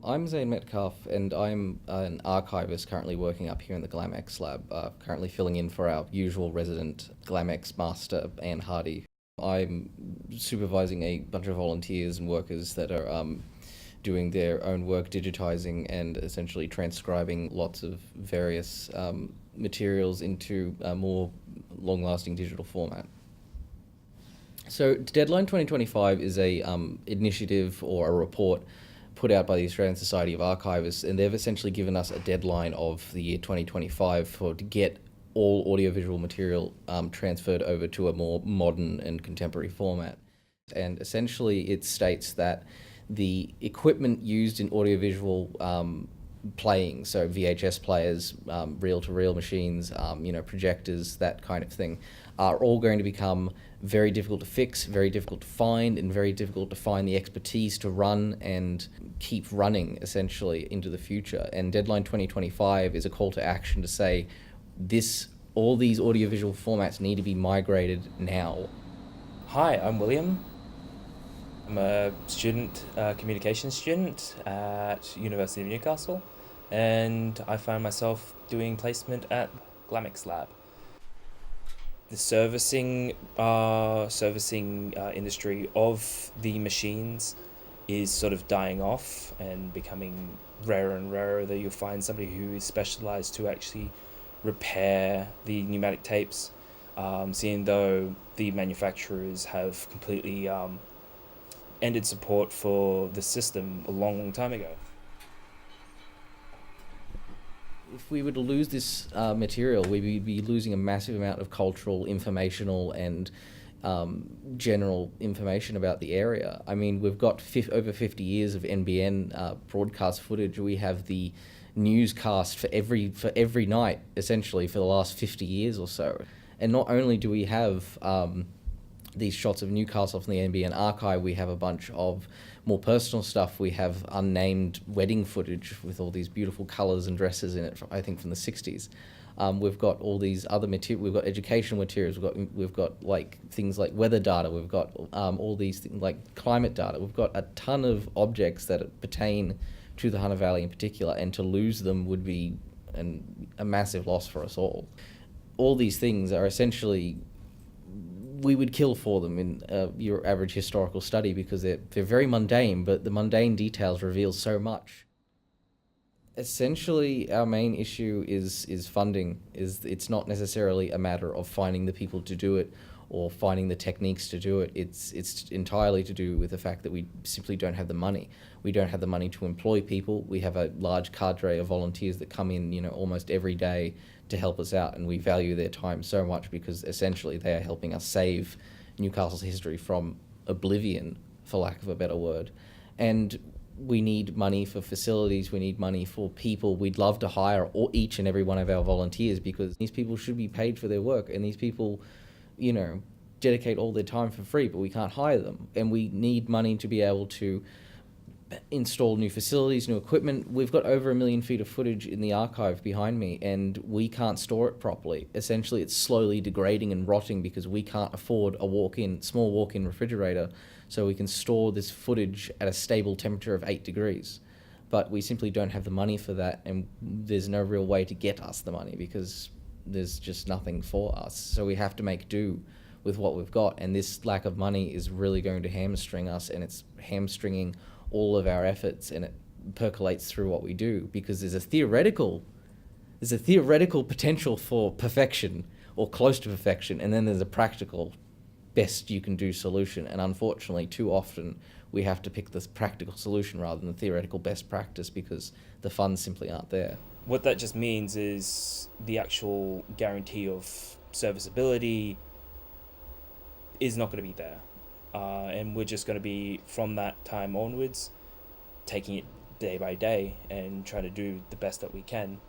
I'm Zane Metcalf, and I'm an archivist currently working up here in the GlamX lab, currently filling in for our usual resident GlamX master, Anne Hardy. I'm supervising a bunch of volunteers and workers that are doing their own work digitizing and essentially transcribing lots of various materials into a more long-lasting digital format. So Deadline 2025 is a initiative or a report put out by the Australian Society of Archivists, and they've essentially given us a deadline of the year 2025 to get all audiovisual material transferred over to a more modern and contemporary format. And essentially it states that the equipment used in audiovisual playing, so VHS players, reel-to-reel machines, projectors, that kind of thing, are all going to become very difficult to fix, very difficult to find, and very difficult to find the expertise to run and keep running essentially into the future. And Deadline 2025 is a call to action to say all these audiovisual formats need to be migrated now. Hi, I'm William. I'm a student, communications student at University of Newcastle, and I find myself doing placement at GlamX Lab. The servicing industry of the machines is sort of dying off and becoming rarer and rarer, that you'll find somebody who is specialized to actually repair the pneumatic tapes, seeing though the manufacturers have completely ended support for the system a long, long time ago. If we were to lose this material, we'd be losing a massive amount of cultural, informational, and general information about the area. I mean, we've got over 50 years of NBN broadcast footage. We have the newscast for every night, essentially, for the last 50 years or so. And not only do we have these shots of Newcastle from the NBN archive, we have a bunch of more personal stuff. We have unnamed wedding footage with all these beautiful colours and dresses in it, I think from the 60s. We've got all these other material. We've got educational materials. We've got like things like weather data. We've got all these things like climate data. We've got a ton of objects that pertain to the Hunter Valley in particular, and to lose them would be a massive loss for us all. All these things are essentially, we would kill for them in your average historical study, because they're very mundane, but the mundane details reveal so much. Essentially, our main issue is funding. It's not necessarily a matter of finding the people to do it or finding the techniques to do it. It's entirely to do with the fact that we simply don't have the money. We don't have the money to employ people. We have a large cadre of volunteers that come in, almost every day to help us out, and we value their time so much because essentially they are helping us save Newcastle's history from oblivion, for lack of a better word. And we need money for facilities, we need money for people. We'd love to hire each and every one of our volunteers, because these people should be paid for their work, and these people, dedicate all their time for free, but we can't hire them. And we need money to be able to install new facilities, new equipment. We've got over 1 million feet of footage in the archive behind me, and we can't store it properly. Essentially, it's slowly degrading and rotting because we can't afford a small walk-in refrigerator, so we can store this footage at a stable temperature of 8 degrees. But we simply don't have the money for that, and there's no real way to get us the money because there's just nothing for us. So we have to make do with what we've got, and this lack of money is really going to hamstring us, and it's hamstringing all of our efforts, and it percolates through what we do, because there's a theoretical potential for perfection or close to perfection, and then there's a practical best you can do solution. And unfortunately, too often we have to pick this practical solution rather than the theoretical best practice, because the funds simply aren't there. What that just means is the actual guarantee of serviceability is not going to be there. And we're just going to be, from that time onwards, taking it day by day and trying to do the best that we can.